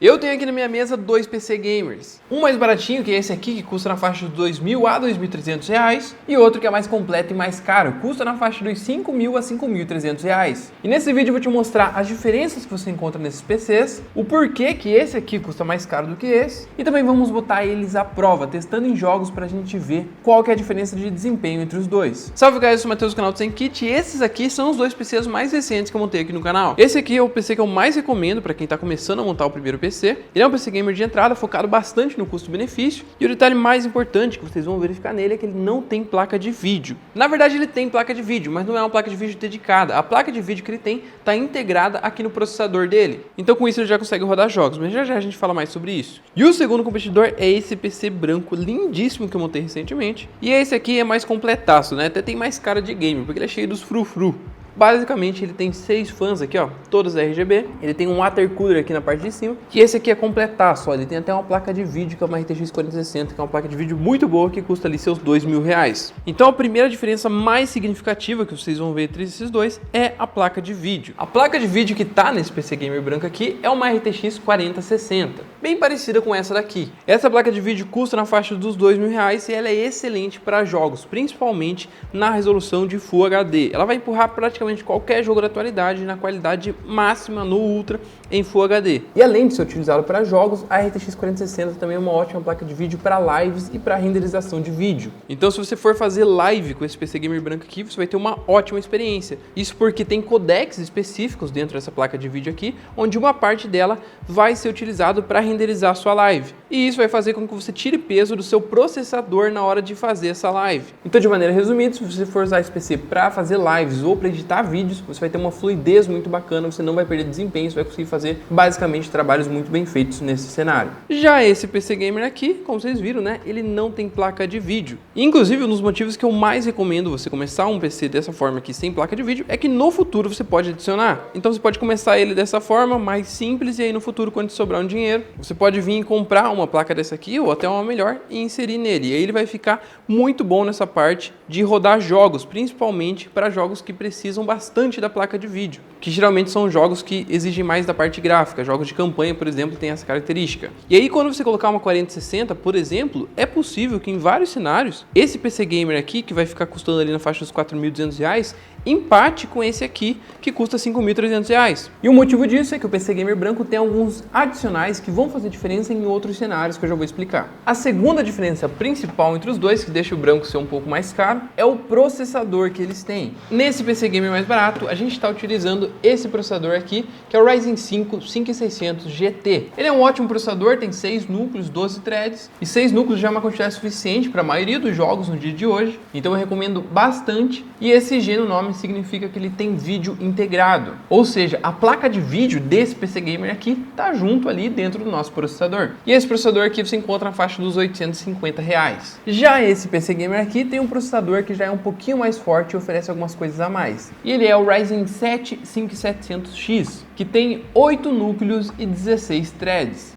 Eu tenho aqui na minha mesa dois PC gamers. Um mais baratinho, que é esse aqui, que custa na faixa de R$2.000 a R$2.300. E outro que é mais completo e mais caro, custa na faixa dos R$5.000 a R$5.300. E nesse vídeo eu vou te mostrar as diferenças que você encontra nesses PCs, o porquê que esse aqui custa mais caro do que esse, e também vamos botar eles à prova, testando em jogos pra gente ver qual que é a diferença de desempenho entre os dois. Salve guys, eu sou o Matheus do canal do Sem Kit, e esses aqui são os dois PCs mais recentes que eu montei aqui no canal. Esse aqui é o PC que eu mais recomendo pra quem tá começando a montar o primeiro PC. Ele é um PC gamer de entrada, focado bastante no custo-benefício, e o detalhe mais importante que vocês vão verificar nele é que ele não tem placa de vídeo. Na verdade ele tem placa de vídeo, mas não é uma placa de vídeo dedicada. A placa de vídeo que ele tem está integrada aqui no processador dele. Então com isso ele já consegue rodar jogos, mas já já a gente fala mais sobre isso. E o segundo competidor é esse PC branco lindíssimo que eu montei recentemente. E esse aqui é mais completaço, né? Até tem mais cara de gamer, porque ele é cheio dos frufru. Basicamente ele tem 6 fãs aqui, ó, todas RGB. Ele tem um water cooler aqui na parte de cima. E esse aqui é completaço, ó, ele tem até uma placa de vídeo que é uma RTX 4060, que é uma placa de vídeo muito boa que custa ali seus R$2.000. Então a primeira diferença mais significativa que vocês vão ver entre esses dois é a placa de vídeo. A placa de vídeo que tá nesse PC gamer branco aqui é uma RTX 4060, bem parecida com essa daqui. Essa placa de vídeo custa na faixa dos R$2.000 e ela é excelente para jogos, principalmente na resolução de Full HD. Ela vai empurrar praticamente qualquer jogo da atualidade na qualidade máxima no Ultra em Full HD. E além de ser utilizado para jogos, a RTX 4060 também é uma ótima placa de vídeo para lives e para renderização de vídeo. Então se você for fazer live com esse PC gamer branco aqui, você vai ter uma ótima experiência. Isso porque tem codecs específicos dentro dessa placa de vídeo aqui, onde uma parte dela vai ser utilizado para renderizar a sua live. E isso vai fazer com que você tire peso do seu processador na hora de fazer essa live. Então de maneira resumida, se você for usar esse PC para fazer lives ou para editar vídeos, você vai ter uma fluidez muito bacana, você não vai perder desempenho, você vai conseguir fazer basicamente trabalhos muito bem feitos nesse cenário. Já esse PC gamer aqui, como vocês viram, né, ele não tem placa de vídeo. Inclusive, um dos motivos que eu mais recomendo você começar um PC dessa forma aqui, sem placa de vídeo, é que no futuro você pode adicionar. Então você pode começar ele dessa forma, mais simples, e aí no futuro, quando te sobrar um dinheiro, você pode vir e comprar uma placa dessa aqui, ou até uma melhor, e inserir nele. E aí ele vai ficar muito bom nessa parte de rodar jogos, principalmente para jogos que precisam bastante da placa de vídeo, que geralmente são jogos que exigem mais da parte gráfica. Jogos de campanha, por exemplo, tem essa característica. E aí quando você colocar uma 4060, por exemplo, é possível que em vários cenários, esse PC gamer aqui, que vai ficar custando ali na faixa dos R$4.200, empate com esse aqui, que custa R$5.300. E o motivo disso é que o PC gamer branco tem alguns adicionais que vão fazer diferença em outros cenários que eu já vou explicar. A segunda diferença principal entre os dois, que deixa o branco ser um pouco mais caro, é o processador que eles têm. Nesse PC gamer mais barato, a gente está utilizando esse processador aqui, que é o Ryzen 5 5600 GT. Ele é um ótimo processador, tem 6 núcleos, 12 threads, e 6 núcleos já é uma quantidade suficiente para a maioria dos jogos no dia de hoje, então eu recomendo bastante. E esse G no nome significa que ele tem vídeo integrado, ou seja, a placa de vídeo desse PC gamer aqui tá junto ali dentro do nosso processador. E esse processador aqui você encontra na faixa dos R$850. Já esse PC gamer aqui tem um processador que já é um pouquinho mais forte e oferece algumas coisas a mais. E ele é o Ryzen 7 5700X, que tem 8 núcleos e 16 threads.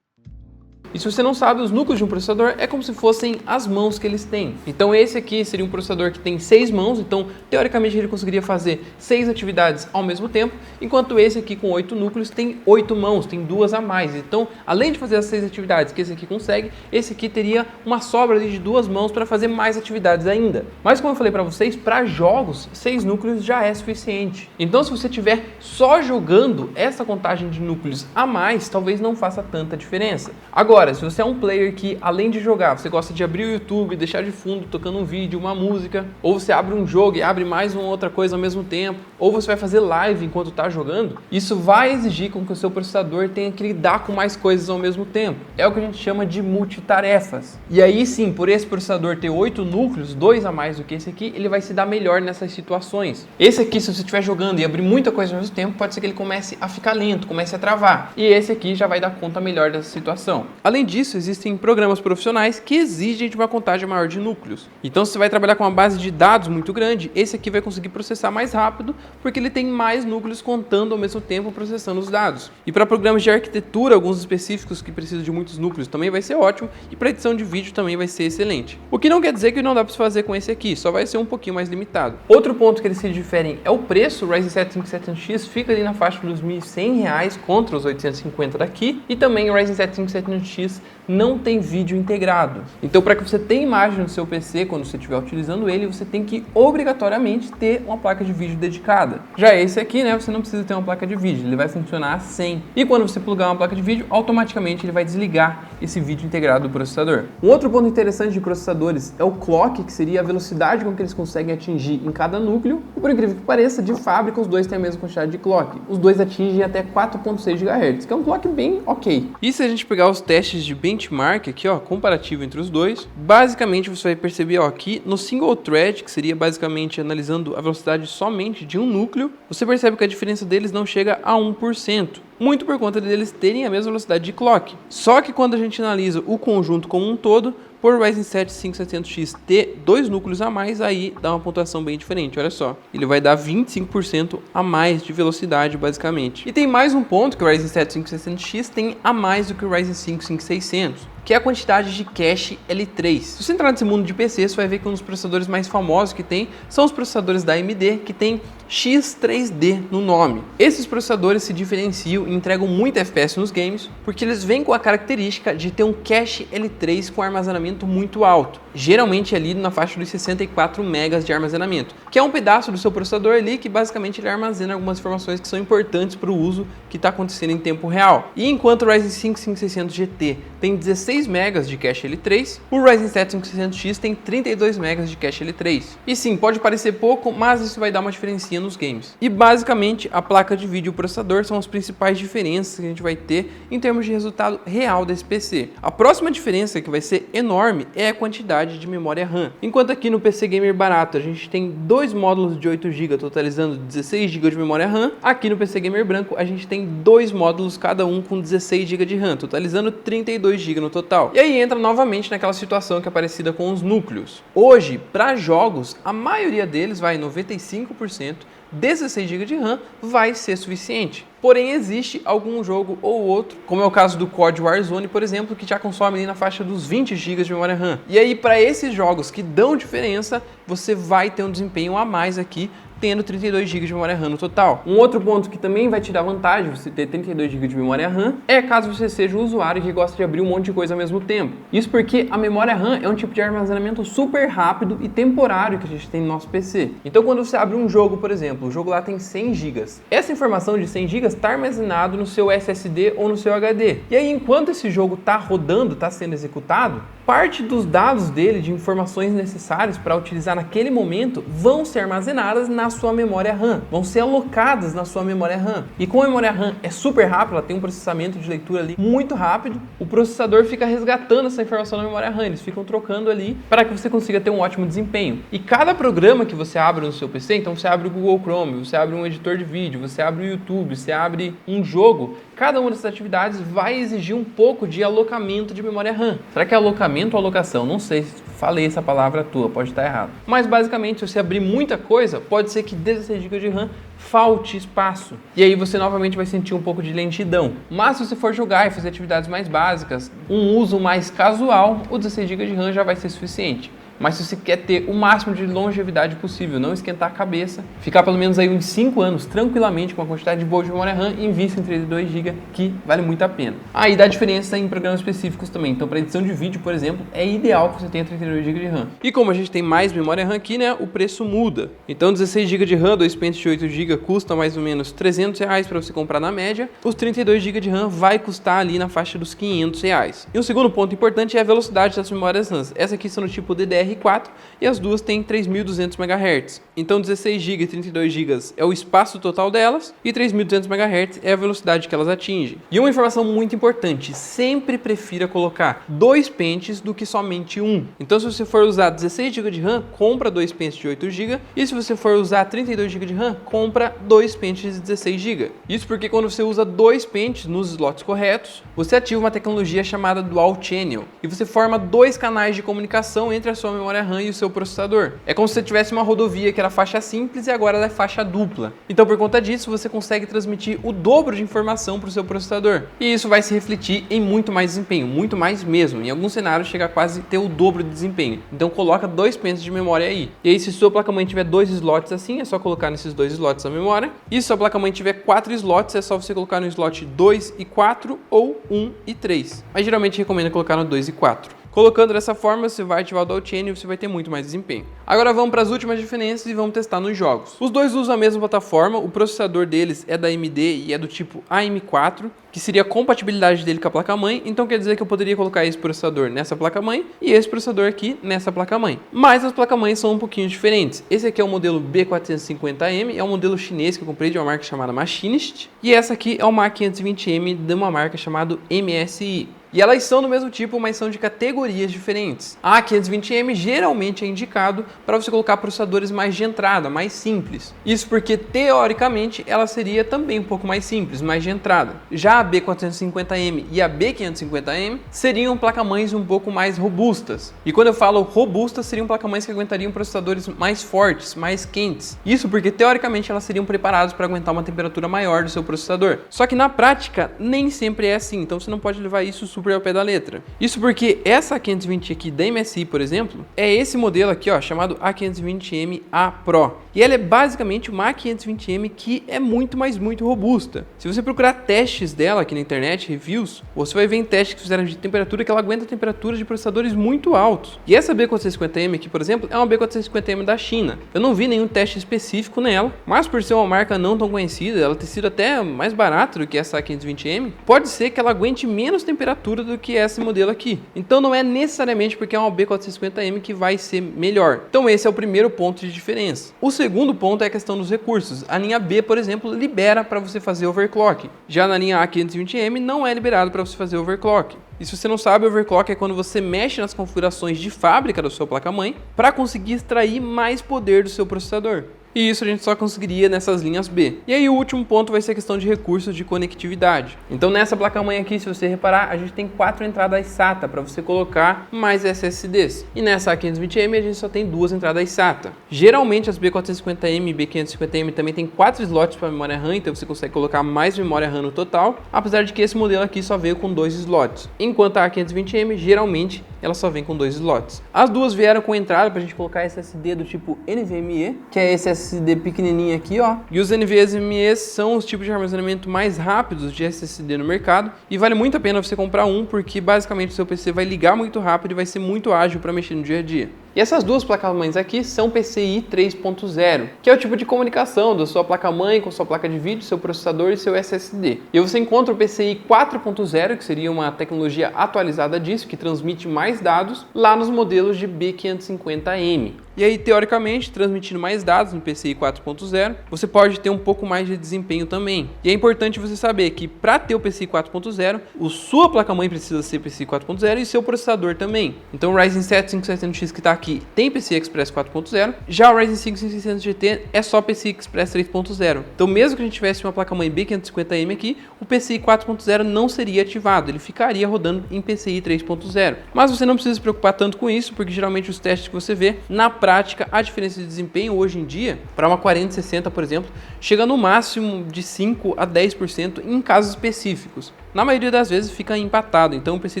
E se você não sabe, os núcleos de um processador é como se fossem as mãos que eles têm. Então esse aqui seria um processador que tem 6 mãos, então teoricamente ele conseguiria fazer 6 atividades ao mesmo tempo, enquanto esse aqui com 8 núcleos tem 8 mãos, tem 2 a mais. Então, além de fazer as 6 atividades que esse aqui consegue, esse aqui teria uma sobra ali de 2 mãos para fazer mais atividades ainda. Mas como eu falei para vocês, para jogos, 6 núcleos já é suficiente. Então se você estiver só jogando, essa contagem de núcleos a mais talvez não faça tanta diferença. Agora, se você é um player que, além de jogar, você gosta de abrir o YouTube, deixar de fundo tocando um vídeo, uma música, ou você abre um jogo e abre mais uma outra coisa ao mesmo tempo, ou você vai fazer live enquanto está jogando, isso vai exigir com que o seu processador tenha que lidar com mais coisas ao mesmo tempo. É o que a gente chama de multitarefas. E aí sim, por esse processador ter 8 núcleos, 2 a mais do que esse aqui, ele vai se dar melhor nessas situações. Esse aqui, se você estiver jogando e abrir muita coisa ao mesmo tempo, pode ser que ele comece a ficar lento, comece a travar. E esse aqui já vai dar conta melhor dessa situação. Além disso, existem programas profissionais que exigem de uma contagem maior de núcleos. Então, se você vai trabalhar com uma base de dados muito grande, esse aqui vai conseguir processar mais rápido, porque ele tem mais núcleos contando ao mesmo tempo, processando os dados. E para programas de arquitetura, alguns específicos que precisam de muitos núcleos também vai ser ótimo, e para edição de vídeo também vai ser excelente. O que não quer dizer que não dá para fazer com esse aqui, só vai ser um pouquinho mais limitado. Outro ponto que eles se diferem é o preço. O Ryzen 7 5700X fica ali na faixa dos R$ 1.100 contra os 850 daqui, e também o Ryzen 7 5700X não tem vídeo integrado. Então, para que você tenha imagem no seu PC quando você estiver utilizando ele, você tem que obrigatoriamente ter uma placa de vídeo dedicada. Já esse aqui, né, você não precisa ter uma placa de vídeo, ele vai funcionar sem. E quando você plugar uma placa de vídeo, automaticamente ele vai desligar esse vídeo integrado do processador. Um outro ponto interessante de processadores é o clock, que seria a velocidade com que eles conseguem atingir em cada núcleo. E por incrível que pareça, de fábrica os dois têm a mesma quantidade de clock. Os dois atingem até 4.6 GHz, que é um clock bem ok. E se a gente pegar os testes de benchmark aqui, ó, comparativo entre os dois, basicamente você vai perceber, ó, aqui no single thread, que seria basicamente analisando a velocidade somente de um núcleo, você percebe que a diferença deles não chega a 1%. Muito por conta deles terem a mesma velocidade de clock. Só que quando a gente analisa o conjunto como um todo, por Ryzen 7 5700X ter dois núcleos a mais, aí dá uma pontuação bem diferente, olha só. Ele vai dar 25% a mais de velocidade, basicamente. E tem mais um ponto que o Ryzen 7 5700X tem a mais do que o Ryzen 5 5600, que é a quantidade de cache L3. Se você entrar nesse mundo de PC, você vai ver que um dos processadores mais famosos que tem são os processadores da AMD, que tem X3D no nome. Esses processadores se diferenciam e entregam muito FPS nos games, porque eles vêm com a característica de ter um cache L3 com armazenamento muito alto, geralmente ali na faixa dos 64 MB de armazenamento, que é um pedaço do seu processador ali que basicamente ele armazena algumas informações que são importantes para o uso que está acontecendo em tempo real. E enquanto o Ryzen 5 5600 GT tem 16 MB de cache L3, o Ryzen 7 5600X tem 32 MB de cache L3. E sim, pode parecer pouco, mas isso vai dar uma diferencinha nos games. E basicamente a placa de vídeo e o processador são as principais diferenças que a gente vai ter em termos de resultado real desse PC. A próxima diferença, que vai ser enorme, é a quantidade de memória RAM. Enquanto aqui no PC Gamer barato a gente tem dois módulos de 8 GB totalizando 16 GB de memória RAM, aqui no PC Gamer branco a gente tem dois módulos cada um com 16 GB de RAM, totalizando 32 GB no total. E aí entra novamente naquela situação que é parecida com os núcleos. Hoje, para jogos, a maioria deles vai 95%, 16 GB de RAM vai ser suficiente. Porém, existe algum jogo ou outro, como é o caso do COD Warzone, por exemplo, que já consome ali na faixa dos 20 GB de memória RAM. E aí, para esses jogos que dão diferença, você vai ter um desempenho a mais aqui, tendo 32 GB de memória RAM no total. Um outro ponto que também vai te dar vantagem você ter 32 GB de memória RAM é caso você seja um usuário que gosta de abrir um monte de coisa ao mesmo tempo. Isso porque a memória RAM é um tipo de armazenamento super rápido e temporário que a gente tem no nosso PC. Então, quando você abre um jogo, por exemplo, o jogo lá tem 100 GB. Essa informação de 100 GB está armazenado no seu SSD ou no seu HD. E aí, enquanto esse jogo está rodando, está sendo executado, parte dos dados dele, de informações necessárias para utilizar naquele momento, vão ser armazenadas na sua memória RAM, vão ser alocadas na sua memória RAM. E como a memória RAM é super rápida, ela tem um processamento de leitura ali muito rápido, o processador fica resgatando essa informação na memória RAM, eles ficam trocando ali para que você consiga ter um ótimo desempenho. E cada programa que você abre no seu PC, então você abre o Google Chrome, você abre um editor de vídeo, você abre o YouTube, você abre um jogo, cada uma dessas atividades vai exigir um pouco de alocamento de memória RAM. Será que é alocamento ou alocação? Não sei, falei essa palavra à toa, pode estar errado. Mas basicamente, se você abrir muita coisa, pode ser que 16 GB de RAM falte espaço. E aí você novamente vai sentir um pouco de lentidão. Mas se você for jogar e fazer atividades mais básicas, um uso mais casual, o 16 GB de RAM já vai ser suficiente. Mas se você quer ter o máximo de longevidade possível, não esquentar a cabeça, ficar pelo menos aí uns 5 anos tranquilamente com a quantidade boa de memória RAM, invista em 32 GB, que vale muito a pena. Aí dá diferença em programas específicos também. Então, para edição de vídeo, por exemplo, é ideal que você tenha 32 GB de RAM. E como a gente tem mais memória RAM aqui, né, o preço muda. Então, 16 GB de RAM, 2 pentes de 8 GB custa mais ou menos R$300 para você comprar na média. Os 32 GB de RAM vai custar ali na faixa dos R$500. E um segundo ponto importante é a velocidade das memórias RAM. Essas aqui são do tipo DDR4, DDR4 e as duas têm 3.200 MHz. Então 16 GB e 32 GB é o espaço total delas e 3.200 MHz é a velocidade que elas atingem. E uma informação muito importante, sempre prefira colocar 2 pentes do que somente um. Então se você for usar 16 GB de RAM, compra 2 pentes de 8 GB e se você for usar 32 GB de RAM, compra 2 pentes de 16 GB. Isso porque quando você usa 2 pentes nos slots corretos, você ativa uma tecnologia chamada Dual Channel e você forma 2 canais de comunicação entre a sua memória RAM e o seu processador. É como se você tivesse uma rodovia que era faixa simples e agora ela é faixa dupla. Então por conta disso você consegue transmitir o dobro de informação para o seu processador. E isso vai se refletir em muito mais desempenho, muito mais mesmo. Em alguns cenários chega a quase ter o dobro de desempenho. Então coloca 2 pentes de memória aí. E aí se sua placa-mãe tiver 2 slots assim, é só colocar nesses 2 slots a memória. E se sua placa-mãe tiver 4 slots, é só você colocar no slot 2 e 4 ou 1 e 3. Mas geralmente recomendo colocar no 2 e 4. Colocando dessa forma, você vai ativar o Dual Channel e você vai ter muito mais desempenho. Agora vamos para as últimas diferenças e vamos testar nos jogos. Os dois usam a mesma plataforma, o processador deles é da AMD e é do tipo AM4, que seria a compatibilidade dele com a placa-mãe, então quer dizer que eu poderia colocar esse processador nessa placa-mãe e esse processador aqui nessa placa-mãe. Mas as placa-mães são um pouquinho diferentes. Esse aqui é o modelo B450M, é um modelo chinês que eu comprei de uma marca chamada Machinist, e essa aqui é uma A520M de uma marca chamada MSI. E elas são do mesmo tipo, mas são de categorias diferentes. A A520M geralmente é indicado para você colocar processadores mais de entrada, mais simples. Isso porque, teoricamente, ela seria também um pouco mais simples, mais de entrada. Já a B450M e a B550M seriam placa-mães um pouco mais robustas. E quando eu falo robustas, seriam placa-mães que aguentariam processadores mais fortes, mais quentes. Isso porque, teoricamente, elas seriam preparadas para aguentar uma temperatura maior do seu processador. Só que na prática, nem sempre é assim, então você não pode levar isso super ao pé da letra. Isso porque essa A520 aqui da MSI, por exemplo, é esse modelo aqui, ó, chamado A520M-A Pro. E ela é basicamente uma A520M que é muito robusta. Se você procurar testes dela aqui na internet, reviews, você vai ver em testes que fizeram de temperatura que ela aguenta temperaturas de processadores muito altos. E essa B450M aqui, por exemplo, é uma B450M da China. Eu não vi nenhum teste específico nela, mas por ser uma marca não tão conhecida, ela ter sido até mais barata do que essa A520M, pode ser que ela aguente menos temperatura do que esse modelo aqui. Então não é necessariamente porque é uma B450M que vai ser melhor. Então esse é o primeiro ponto de diferença. O segundo ponto é a questão dos recursos. A linha B, por exemplo, libera para você fazer overclock. Já na linha A520M não é liberado para você fazer overclock. E se você não sabe, overclock é quando você mexe nas configurações de fábrica da sua placa-mãe para conseguir extrair mais poder do seu processador. E isso a gente só conseguiria nessas linhas B. E aí o último ponto vai ser a questão de recursos de conectividade. Então nessa placa-mãe aqui, se você reparar, a gente tem 4 entradas SATA para você colocar mais SSDs. E nessa A520M a gente só tem 2 entradas SATA. Geralmente as B450M e B550M também tem 4 slots para memória RAM, então você consegue colocar mais memória RAM no total, apesar de que esse modelo aqui só veio com 2 slots. Enquanto a A520M geralmente ela só vem com 2 slots. As duas vieram com entrada para a gente colocar SSD do tipo NVMe, que é esse SSD pequenininho aqui, ó. E os NVMe são os tipos de armazenamento mais rápidos de SSD no mercado e vale muito a pena você comprar um porque basicamente o seu PC vai ligar muito rápido e vai ser muito ágil para mexer no dia a dia. E essas duas placas-mães aqui são PCI 3.0, que é o tipo de comunicação da sua placa-mãe com sua placa de vídeo, seu processador e seu SSD. E você encontra o PCI 4.0, que seria uma tecnologia atualizada disso, que transmite mais dados, lá nos modelos de B550M. E aí, teoricamente, transmitindo mais dados no PCI 4.0, você pode ter um pouco mais de desempenho também. E é importante você saber que para ter o PCI 4.0, a sua placa-mãe precisa ser PCI 4.0 e seu processador também. Então o Ryzen 7 5700X que está aqui tem PCI Express 4.0, já o Ryzen 5 5600 GT é só PCI Express 3.0. Então mesmo que a gente tivesse uma placa-mãe B550M aqui, o PCI 4.0 não seria ativado, ele ficaria rodando em PCI 3.0. Mas você não precisa se preocupar tanto com isso, porque geralmente os testes que você vê, na prática, a diferença de desempenho hoje em dia, para uma 4060, por exemplo, chega no máximo de 5 a 10% em casos específicos. Na maioria das vezes fica empatado, então o PCI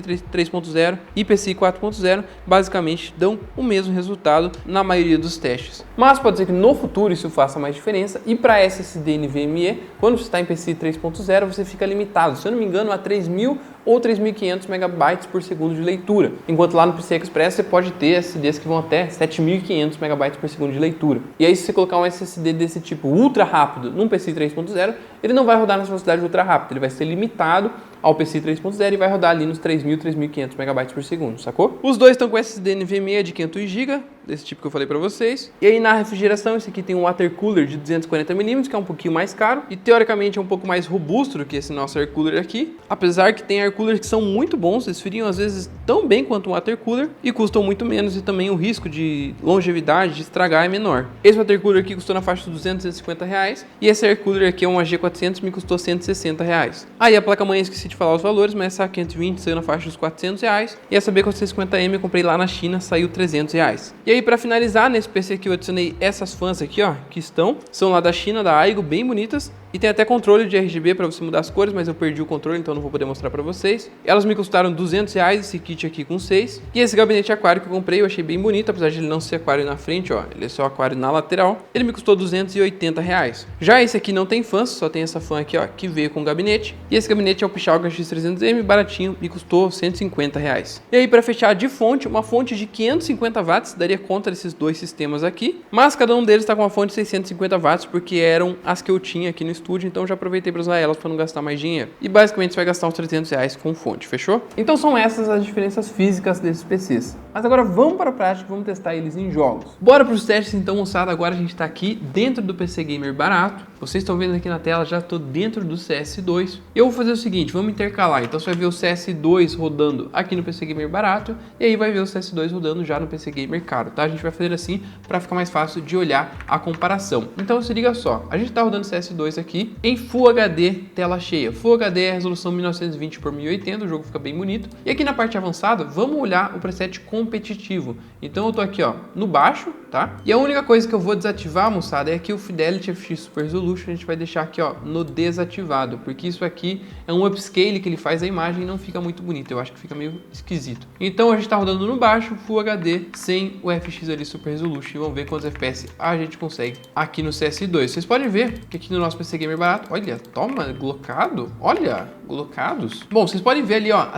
3.0 e PCI 4.0 basicamente dão o mesmo resultado na maioria dos testes. Mas pode ser que no futuro isso faça mais diferença e para SSD NVMe, quando você está em PCI 3.0 você fica limitado, se eu não me engano, a 3.000 ou 3.500 megabytes por segundo de leitura, enquanto lá no PCI Express você pode ter SSDs que vão até 7.500 megabytes por segundo de leitura. E aí se você colocar um SSD desse tipo ultra rápido num PCI 3.0, ele não vai rodar nessa velocidade ultra rápida, ele vai ser limitado ao PCI 3.0 e vai rodar ali nos 3.000, 3.500 megabytes por segundo, sacou? Os dois estão com SSD NVMe de 500 GB, desse tipo que eu falei pra vocês. E aí na refrigeração, esse aqui tem um water cooler de 240mm, que é um pouquinho mais caro e teoricamente é um pouco mais robusto do que esse nosso air cooler aqui. Apesar que tem air coolers que são muito bons, esfriam às vezes tão bem quanto um water cooler e custam muito menos, e também o risco de longevidade, de estragar, é menor. Esse water cooler aqui custou na faixa dos R$250 e esse air cooler aqui é um AG400, me custou R$160. Aí a placa-mãe, esqueci de falar os valores, mas essa 520 saiu na faixa dos R$400 e essa B450M eu comprei lá na China, saiu R$300. E aí para finalizar, nesse PC aqui eu adicionei essas fãs aqui, ó, que são lá da China, da Aigo, bem bonitas. E tem até controle de RGB para você mudar as cores, mas eu perdi o controle, então não vou poder mostrar para vocês. Elas me custaram R$200, esse kit aqui com 6. E esse gabinete aquário que eu comprei, eu achei bem bonito, apesar de ele não ser aquário na frente, ó. Ele é só aquário na lateral. Ele me custou R$280. Já esse aqui não tem fãs, só tem essa fã aqui, ó, que veio com o gabinete. E esse gabinete é o Pixalga X300M, baratinho, me custou R$150. E aí para fechar de fonte, uma fonte de 550 watts, daria conta desses dois sistemas aqui. Mas cada um deles está com uma fonte de 650 watts, porque eram as que eu tinha aqui no estúdio, então já aproveitei para usar elas para não gastar mais dinheiro. E basicamente você vai gastar uns R$300 com fonte, fechou? Então são essas as diferenças físicas desses PCs. Mas agora vamos para a prática, vamos testar eles em jogos. Bora para os testes então, moçada. Agora a gente está aqui dentro do PC Gamer barato. Vocês estão vendo aqui na tela, já estou dentro do CS2. Eu vou fazer o seguinte, vamos intercalar. Então você vai ver o CS2 rodando aqui no PC Gamer barato e aí vai ver o CS2 rodando já no PC Gamer caro, tá? A gente vai fazer assim para ficar mais fácil de olhar a comparação. Então se liga só, a gente está rodando CS2 aqui em Full HD tela cheia. Full HD é a resolução 1920 por 1080, o jogo fica bem bonito. E aqui na parte avançada, vamos olhar o preset competitivo. Então eu tô aqui, ó, no baixo, tá? E a única coisa que eu vou desativar, moçada, é aqui o Fidelity FX Super Resolution, a gente vai deixar aqui, ó, no desativado, porque isso aqui é um upscale que ele faz a imagem e não fica muito bonito. Eu acho que fica meio esquisito. Então a gente tá rodando no baixo, Full HD, sem o FX ali Super Resolution. E vamos ver quantos FPS a gente consegue aqui no CS2. Vocês podem ver que aqui no nosso PC Gamer barato, olha, toma, glocado, olha, glocados. Bom, vocês podem ver ali, ó,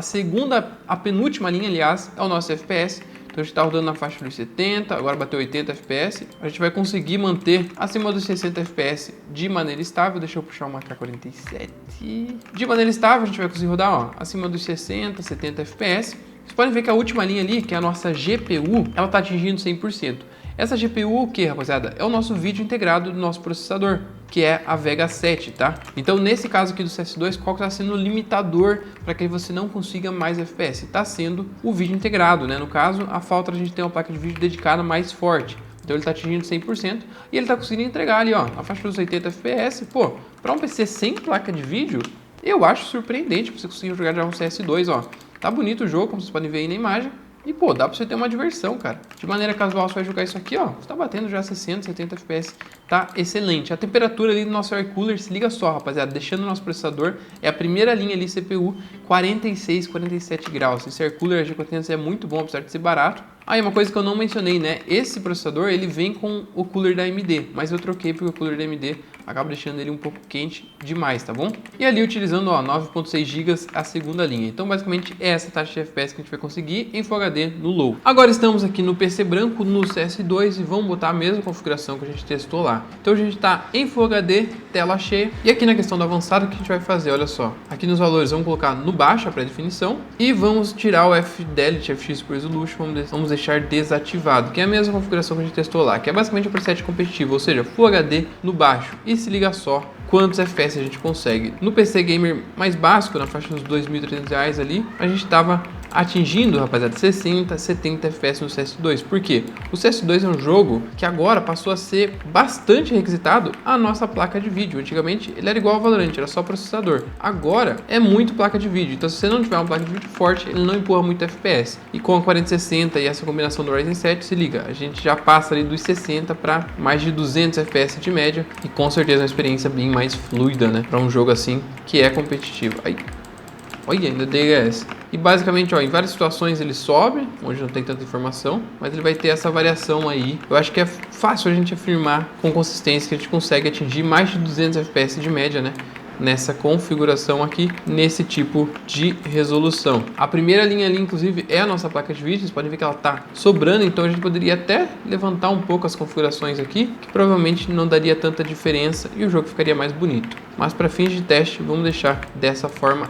a penúltima linha, aliás, é o nosso FPS. Então a gente está rodando na faixa dos 70, agora bateu 80 FPS. A gente vai conseguir manter acima dos 60 FPS de maneira estável. Deixa eu puxar uma AK-47. De maneira estável a gente vai conseguir rodar, ó, acima dos 60, 70 FPS. Vocês podem ver que a última linha ali, que é a nossa GPU, ela está atingindo 100%. Essa GPU, o que, rapaziada? É o nosso vídeo integrado do nosso processador, que é a Vega 7, tá? Então, nesse caso aqui do CS2, qual que está sendo o limitador para que você não consiga mais FPS? Está sendo o vídeo integrado, né? No caso, a falta a gente ter uma placa de vídeo dedicada mais forte. Então, ele está atingindo 100% e ele está conseguindo entregar ali, ó, a faixa dos 80 FPS. Pô, para um PC sem placa de vídeo, eu acho surpreendente você conseguir jogar já um CS2, ó. Tá bonito o jogo, como vocês podem ver aí na imagem. E, pô, dá pra você ter uma diversão, cara. De maneira casual, você vai jogar isso aqui, ó. Você tá batendo já 60, 70 FPS. Tá excelente. A temperatura ali do nosso air cooler, se liga só, rapaziada. Deixando o nosso processador, é a primeira linha ali, CPU, 46, 47 graus. Esse air cooler G400 é muito bom, apesar de ser barato. Aí, uma coisa que eu não mencionei, né? Esse processador, ele vem com o cooler da AMD. Mas eu troquei porque o cooler da AMD acaba deixando ele um pouco quente demais, tá bom? E ali utilizando, ó, 9.6 GB a segunda linha. Então, basicamente, é essa taxa de FPS que a gente vai conseguir em Full HD no low. Agora estamos aqui no PC branco, no CS2, e vamos botar a mesma configuração que a gente testou lá. Então, a gente tá em Full HD, tela cheia. E aqui na questão do avançado, o que a gente vai fazer? Olha só. Aqui nos valores, vamos colocar no baixo a pré-definição. E vamos tirar o Fidelity FX Super Resolution. Vamos deixar desativado, que é a mesma configuração que a gente testou lá, que é basicamente o preset competitivo, ou seja, Full HD no baixo. E se liga só quantos FPS a gente consegue. No PC Gamer mais básico, na faixa dos R$2.300 ali, a gente estava atingindo, rapaziada, 60, 70 FPS no CS2. Por quê? O CS2 é um jogo que agora passou a ser bastante requisitado a nossa placa de vídeo. Antigamente ele era igual ao Valorant, era só processador. Agora é muito placa de vídeo. Então se você não tiver uma placa de vídeo forte, ele não empurra muito FPS. E com a 4060 e essa combinação do Ryzen 7, se liga, a gente já passa ali dos 60 para mais de 200 FPS de média. E com certeza uma experiência bem mais fluida, né? Para um jogo assim que é competitivo. Aí, olha, ainda DHS. E basicamente, ó, em várias situações ele sobe, onde não tem tanta informação, mas ele vai ter essa variação aí. Eu acho que é fácil a gente afirmar com consistência que a gente consegue atingir mais de 200 FPS de média, né? Nessa configuração aqui, nesse tipo de resolução. A primeira linha ali, inclusive, é a nossa placa de vídeo. Vocês podem ver que ela tá sobrando, então a gente poderia até levantar um pouco as configurações aqui, que provavelmente não daria tanta diferença e o jogo ficaria mais bonito. mas para fins de teste vamos deixar dessa forma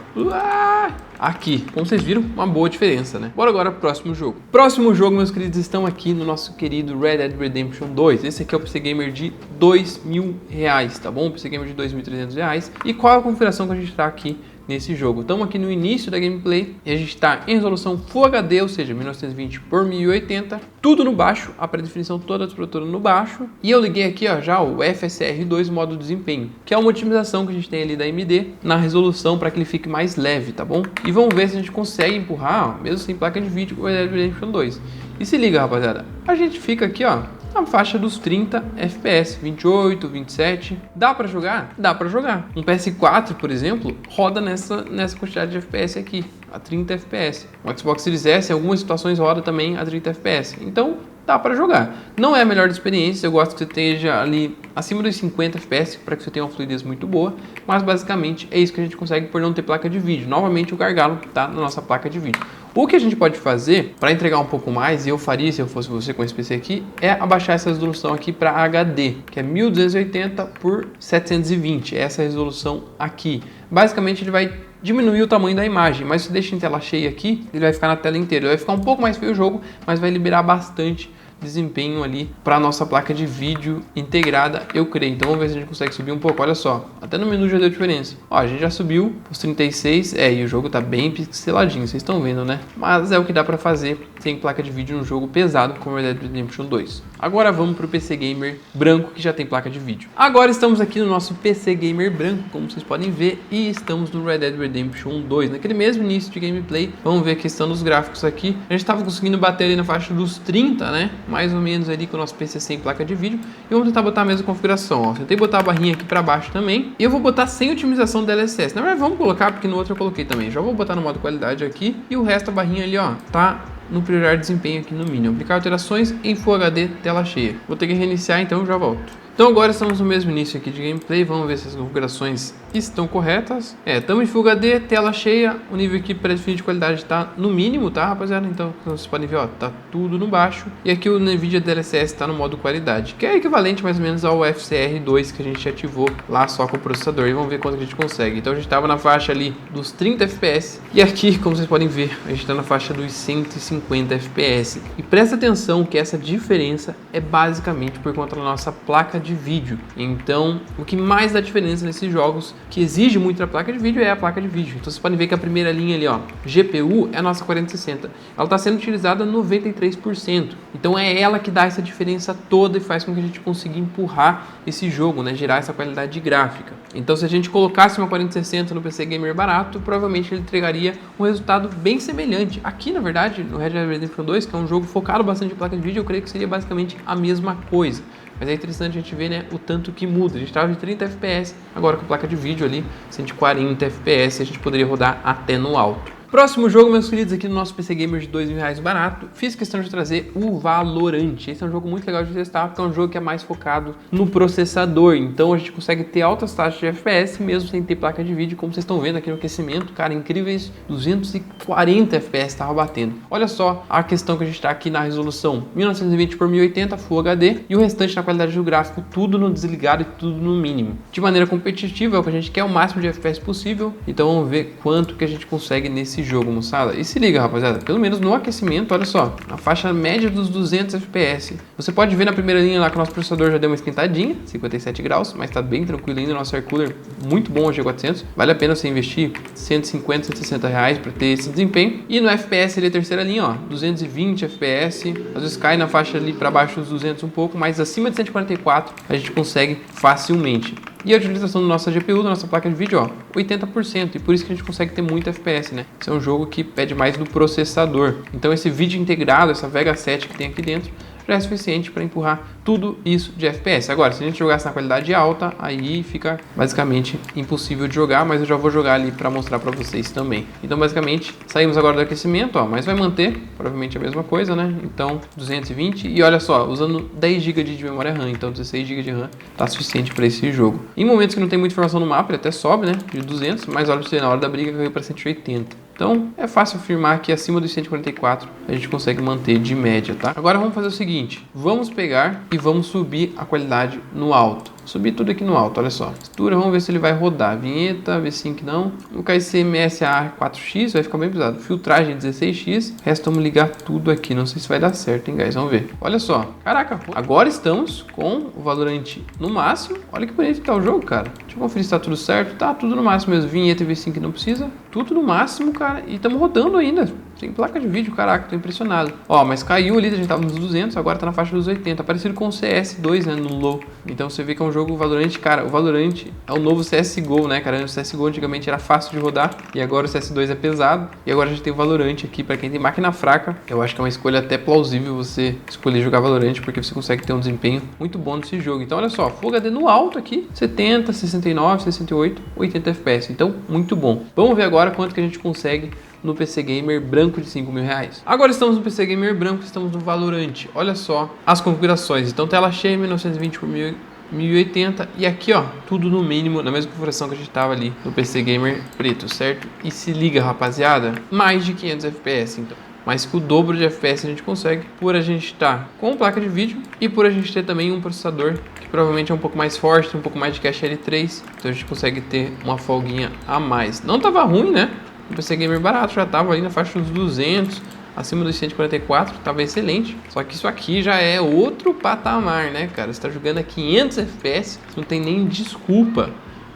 aqui. Como vocês viram, uma boa diferença, né? Bora agora pro próximo jogo. Próximo jogo, meus queridos, estão aqui no nosso querido Red Dead Redemption 2. Esse aqui é o PC Gamer de R$2.000, tá bom? O PC Gamer de R$2.300. E qual é a configuração que a gente tá aqui nesse jogo? Estamos aqui no início da gameplay e a gente está em resolução Full HD, ou seja, 1920 por 1080, tudo no baixo, a pré-definição toda dos produtores no baixo. E eu liguei aqui, ó, já o FSR2 modo desempenho, que é uma otimização que a gente tem ali da AMD na resolução para que ele fique mais leve, tá bom? E vamos ver se a gente consegue empurrar, ó, mesmo sem placa de vídeo, o Red Dead Redemption 2. E se liga, rapaziada, a gente fica aqui, ó, na faixa dos 30 FPS, 28, 27. Dá pra jogar? Dá pra jogar. Um PS4, por exemplo, roda nessa quantidade de FPS aqui, a 30 FPS. O Xbox Series S, em algumas situações, roda também a 30 FPS. Então, dá para jogar. Não é a melhor experiência, eu gosto que você esteja ali acima dos 50 FPS para que você tenha uma fluidez muito boa, mas basicamente é isso que a gente consegue por não ter placa de vídeo. Novamente o gargalo está na nossa placa de vídeo. O que a gente pode fazer para entregar um pouco mais, e eu faria se eu fosse você com esse PC aqui, é abaixar essa resolução aqui para HD, que é 1280 por 720, essa resolução aqui. Basicamente ele vai diminuir o tamanho da imagem, mas se deixa em tela cheia aqui, ele vai ficar na tela inteira. Ele vai ficar um pouco mais feio o jogo, mas vai liberar bastante desempenho ali para nossa placa de vídeo integrada, eu creio. Então vamos ver se a gente consegue subir um pouco. Olha só, até no menu já deu diferença. Ó, a gente já subiu os 36, e o jogo tá bem pixeladinho, vocês estão vendo, né? Mas é o que dá para fazer sem placa de vídeo num jogo pesado como Red Dead Redemption 2. Agora vamos pro PC Gamer branco, que já tem placa de vídeo. Agora estamos aqui no nosso PC Gamer branco, como vocês podem ver, e estamos no Red Dead Redemption 2, naquele mesmo início de gameplay. Vamos ver a questão dos gráficos aqui. A gente estava conseguindo bater ali na faixa dos 30, né? Mais ou menos ali com o nosso PC sem placa de vídeo. E vamos tentar botar a mesma configuração, ó. Tentei botar a barrinha aqui para baixo também. E eu vou botar sem otimização DLSS. Na verdade, vamos colocar, porque no outro eu coloquei também. Já vou botar no modo qualidade aqui. E o resto, a barrinha ali, ó, tá no prioridade de desempenho aqui no mínimo. Aplicar alterações em Full HD, tela cheia. Vou ter que reiniciar, então eu já volto. Então agora estamos no mesmo início aqui de gameplay, vamos ver se as configurações estão corretas. Estamos em Full HD, tela cheia, o nível aqui pré-definido de qualidade está no mínimo, tá, rapaziada? Então vocês podem ver, ó, tá tudo no baixo. E aqui o NVIDIA DLSS está no modo qualidade, que é equivalente mais ou menos ao FSR2 que a gente ativou lá só com o processador. E vamos ver quanto que a gente consegue. Então a gente estava na faixa ali dos 30 FPS. E aqui, como vocês podem ver, a gente está na faixa dos 150 FPS. E presta atenção que essa diferença é basicamente por conta da nossa placa de vídeo. Então, o que mais dá diferença nesses jogos que exige muito da placa de vídeo é a placa de vídeo. Então, vocês podem ver que a primeira linha ali, ó, GPU é a nossa 4060. Ela está sendo utilizada 93%. Então, é ela que dá essa diferença toda e faz com que a gente consiga empurrar esse jogo, né, gerar essa qualidade de gráfica. Então, se a gente colocasse uma 4060 no PC Gamer barato, provavelmente ele entregaria um resultado bem semelhante. Aqui, na verdade, no Red Dead Redemption 2, que é um jogo focado bastante em placa de vídeo, eu creio que seria basicamente a mesma coisa. Mas é interessante a gente ver, né, o tanto que muda. A gente estava de 30 FPS, agora com a placa de vídeo ali, 140 FPS, a gente poderia rodar até no alto. Próximo jogo, meus queridos, aqui no nosso PC Gamer de R$2.000 barato, fiz questão de trazer o Valorant. Esse é um jogo muito legal de testar, porque é um jogo que é mais focado no processador. Então a gente consegue ter altas taxas de FPS, mesmo sem ter placa de vídeo, como vocês estão vendo aqui no aquecimento. Cara, incríveis 240 FPS estava batendo. Olha só a questão que a gente está aqui na resolução 1920 por 1080 Full HD e o restante na qualidade do gráfico, tudo no desligado e tudo no mínimo. De maneira competitiva, é o que a gente quer, o máximo de FPS possível. Então vamos ver quanto que a gente consegue nesse jogo, moçada. E se liga, rapaziada, pelo menos no aquecimento, olha só, a faixa média dos 200 FPS. Você pode ver na primeira linha lá que o nosso processador já deu uma esquentadinha, 57 graus, mas tá bem tranquilo ainda. O nosso air cooler muito bom, o G400. Vale a pena você investir 150, 160 reais para ter esse desempenho. E no FPS ali, a terceira linha, ó, 220 FPS. Às vezes cai na faixa ali para baixo dos 200 um pouco, mas acima de 144 a gente consegue facilmente. E a utilização da nossa GPU, da nossa placa de vídeo, ó, 80%. E por isso que a gente consegue ter muito FPS, né? Esse é um jogo que pede mais do processador. Então esse vídeo integrado, essa Vega 7 que tem aqui dentro, já é suficiente para empurrar tudo isso de FPS. Agora, se a gente jogasse na qualidade alta, aí fica basicamente impossível de jogar, mas eu já vou jogar ali para mostrar para vocês também. Então, basicamente, saímos agora do aquecimento, ó, mas vai manter provavelmente a mesma coisa, né? Então, 220 e olha só, usando 10 GB de memória RAM, então 16 GB de RAM tá suficiente para esse jogo. Em momentos que não tem muita informação no mapa, ele até sobe, né? De 200, mas olha pra você, na hora da briga caiu para 180. Então, é fácil afirmar que acima dos 144 a gente consegue manter de média, tá? Agora vamos fazer o seguinte, vamos pegar e vamos subir a qualidade no alto. Subir tudo aqui no alto, olha só. Textura, vamos ver se ele vai rodar. Vinheta, V5 não. No KCMSA 4x vai ficar bem pesado. Filtragem 16x. Resta vamos ligar tudo aqui. Não sei se vai dar certo, hein, guys? Vamos ver. Olha só. Caraca, agora estamos com o Valorant no máximo. Olha que bonito que tá o jogo, cara. Deixa eu conferir se tá tudo certo. Tá tudo no máximo mesmo. Vinheta e V5 não precisa. Tudo no máximo, cara. E estamos rodando ainda. Sem placa de vídeo, caraca, tô impressionado. Ó, mas caiu ali, a gente tava nos 200, agora tá na faixa dos 80. Parecido com o CS2, né, no low. Então você vê que é um jogo Valorant, cara, o Valorant é o novo CSGO, né, cara? O CSGO antigamente era fácil de rodar e agora o CS2 é pesado. E agora a gente tem o Valorant aqui, pra quem tem máquina fraca. Eu acho que é uma escolha até plausível você escolher jogar Valorant, porque você consegue ter um desempenho muito bom nesse jogo. Então olha só, Full HD no alto aqui, 70, 69, 68, 80 FPS. Então, muito bom. Vamos ver agora quanto que a gente consegue no PC Gamer branco de 5 mil reais. Agora estamos no PC Gamer branco, estamos no Valorant. Olha só as configurações. Então tela cheia 1920 por 1080 e aqui ó, tudo no mínimo, na mesma configuração que a gente tava ali no PC Gamer preto, certo? E se liga, rapaziada, mais de 500 FPS então. Mais que o dobro de FPS a gente consegue por a gente estar com placa de vídeo e por a gente ter também um processador que provavelmente é um pouco mais forte, tem um pouco mais de cache L3, então a gente consegue ter uma folguinha a mais. Não tava ruim, né? O PC Gamer barato já tava ali na faixa dos 200, acima dos 144, tava excelente. Só que isso aqui já é outro patamar, né, cara? Você tá jogando a 500 FPS, não tem nem desculpa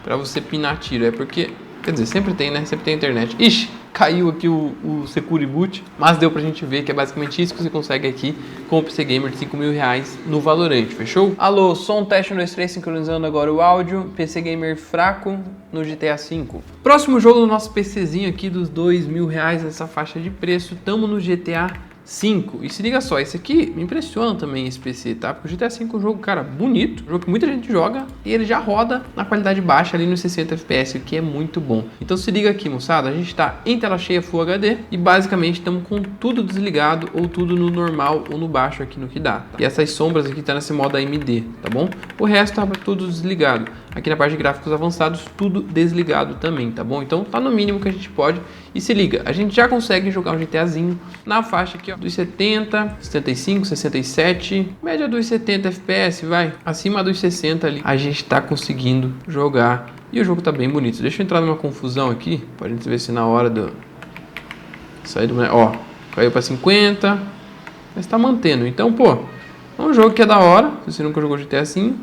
pra você pinar tiro. É porque, quer dizer, sempre tem, né? Sempre tem internet. Ixi, caiu aqui o Secure Boot, mas deu pra gente ver que é basicamente isso que você consegue aqui com o PC Gamer de 5 mil reais no Valorant, fechou? Alô, som teste 1, 2, 3, sincronizando agora o áudio, PC Gamer fraco no GTA V. Próximo jogo do nosso PCzinho aqui dos 2 mil reais nessa faixa de preço, tamo no GTA 5. E se liga só, esse aqui me impressiona também esse PC, tá? Porque o GTA V é um jogo, cara, bonito, um jogo que muita gente joga e ele já roda na qualidade baixa ali nos 60 FPS, o que é muito bom. Então se liga aqui, moçada, a gente tá em tela cheia Full HD e basicamente estamos com tudo desligado ou tudo no normal ou no baixo aqui no que dá. Tá? E essas sombras aqui tá nesse modo AMD, tá bom? O resto tá tudo desligado. Aqui na parte de gráficos avançados, tudo desligado também, tá bom? Então tá no mínimo que a gente pode. E se liga, a gente já consegue jogar um GTAzinho na faixa aqui, ó, dos 70, 75, 67, média dos 70 FPS, vai. Acima dos 60 ali, a gente tá conseguindo jogar. E o jogo tá bem bonito. Deixa eu entrar numa confusão aqui, pra gente ver se na hora do... sair do... Ó, caiu pra 50, mas tá mantendo. Então, pô, é um jogo que é da hora, se você nunca jogou GTA assim,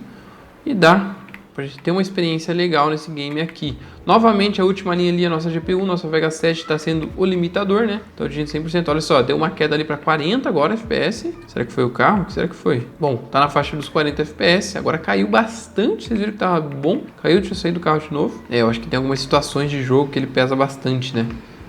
e dá pra gente ter uma experiência legal nesse game aqui. Novamente, a última linha ali, a nossa GPU, nossa Vega 7 está sendo o limitador, né? Então, de 100%, olha só, deu uma queda ali para 40 agora FPS. Será que foi o carro? O que será que foi? Bom, tá na faixa dos 40 FPS, agora caiu bastante, vocês viram que tava bom? Caiu, deixa eu sair do carro de novo. Eu acho que tem algumas situações de jogo que ele pesa bastante, né?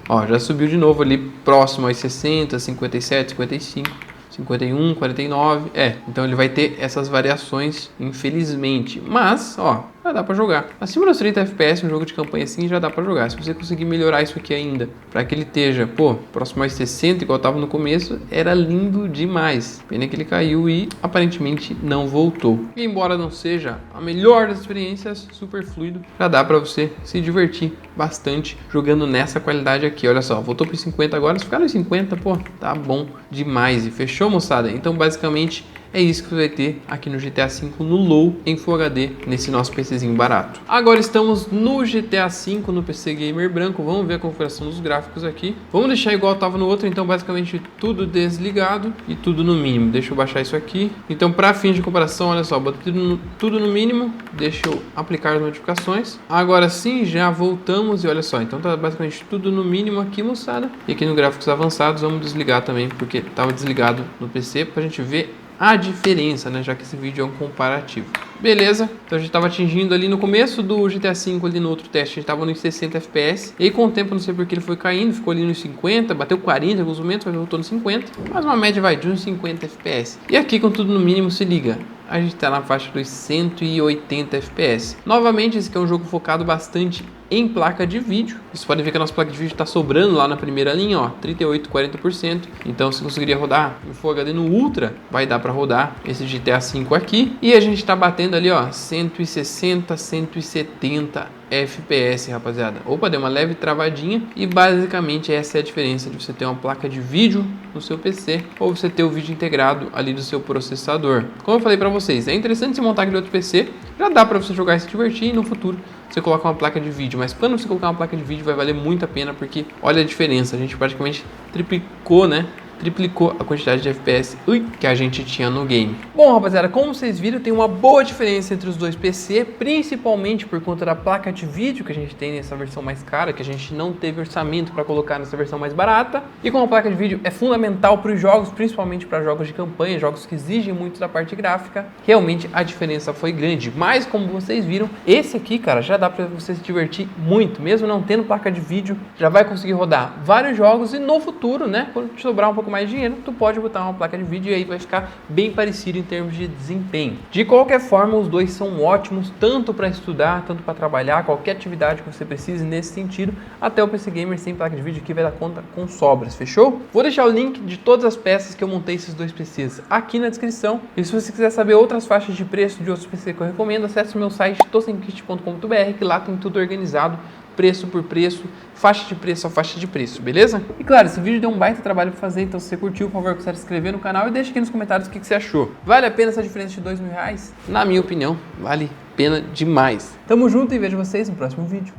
Ó, já subiu de novo ali, próximo aos 60, 57, 55... 51, 49, então ele vai ter essas variações, infelizmente, mas, ó, já dá pra jogar. Acima dos 30 FPS, um jogo de campanha assim, já dá pra jogar. Se você conseguir melhorar isso aqui ainda, pra que ele esteja, pô, próximo aos 60, igual tava no começo, era lindo demais. Pena que ele caiu e, aparentemente, não voltou. E embora não seja a melhor das experiências, super fluido, já dá pra você se divertir bastante jogando nessa qualidade aqui. Olha só, voltou para 50 agora, se ficar nos 50, pô, tá bom demais. E fechou, moçada? Então, basicamente, é isso que você vai ter aqui no GTA V no low em Full HD, nesse nosso PCzinho barato. Agora estamos no GTA V no PC Gamer branco. Vamos ver a configuração dos gráficos aqui. Vamos deixar igual estava no outro, então basicamente tudo desligado e tudo no mínimo. Deixa eu baixar isso aqui. Então, para fins de comparação, olha só, botei tudo no mínimo. Deixa eu aplicar as notificações. Agora sim, já voltamos e olha só, então tá basicamente tudo no mínimo aqui, moçada. E aqui no gráficos avançados vamos desligar também, porque estava desligado no PC, para a gente ver a diferença, né, já que esse vídeo é um comparativo. Beleza, então a gente estava atingindo ali no começo do GTA V, ali no outro teste, a gente estava nos 60 FPS, e aí com o tempo, não sei porque ele foi caindo, ficou ali nos 50, bateu 40 em alguns momentos, mas voltou nos 50, mas uma média vai de uns 50 FPS. E aqui com tudo no mínimo, se liga, a gente está na faixa dos 180 FPS. Novamente, esse aqui é um jogo focado bastante em placa de vídeo. Vocês podem ver que a nossa placa de vídeo está sobrando lá na primeira linha, ó, 38, 40%. Então, se conseguiria rodar em Full HD no Ultra, vai dar para rodar esse GTA V aqui. E a gente está batendo ali, ó, 160, 170 FPS, rapaziada. Opa, deu uma leve travadinha. E basicamente essa é a diferença de você ter uma placa de vídeo no seu PC ou você ter o vídeo integrado ali do seu processador. Como eu falei para vocês, é interessante você montar aquele outro PC, já dá para você jogar e se divertir, e no futuro você coloca uma placa de vídeo. Mas quando você colocar uma placa de vídeo vai valer muito a pena, porque olha a diferença, a gente praticamente triplicou, né? Triplicou a quantidade de FPS que a gente tinha no game. Bom, rapaziada, como vocês viram, tem uma boa diferença entre os dois PC, principalmente por conta da placa de vídeo que a gente tem nessa versão mais cara, que a gente não teve orçamento para colocar nessa versão mais barata. E como a placa de vídeo é fundamental para os jogos, principalmente para jogos de campanha, jogos que exigem muito da parte gráfica, realmente a diferença foi grande. Mas como vocês viram, esse aqui, cara, já dá para você se divertir muito, mesmo não tendo placa de vídeo, já vai conseguir rodar vários jogos e no futuro, né, quando te sobrar um pouco mais dinheiro, tu pode botar uma placa de vídeo e aí vai ficar bem parecido em termos de desempenho. De qualquer forma, os dois são ótimos, tanto para estudar, tanto para trabalhar, qualquer atividade que você precise nesse sentido. Até o PC Gamer sem placa de vídeo aqui vai dar conta com sobras, fechou? Vou deixar o link de todas as peças que eu montei esses dois PCs aqui na descrição. E se você quiser saber outras faixas de preço de outros PCs que eu recomendo, acesse o meu site tossemkit.com.br, que lá tem tudo organizado, preço por preço, faixa de preço a faixa de preço, beleza? E claro, esse vídeo deu um baita trabalho pra fazer, então se você curtiu, por favor, considere se inscrever no canal e deixa aqui nos comentários o que você achou. Vale a pena essa diferença de R$2.000? Na minha opinião, vale a pena demais. Tamo junto e vejo vocês no próximo vídeo.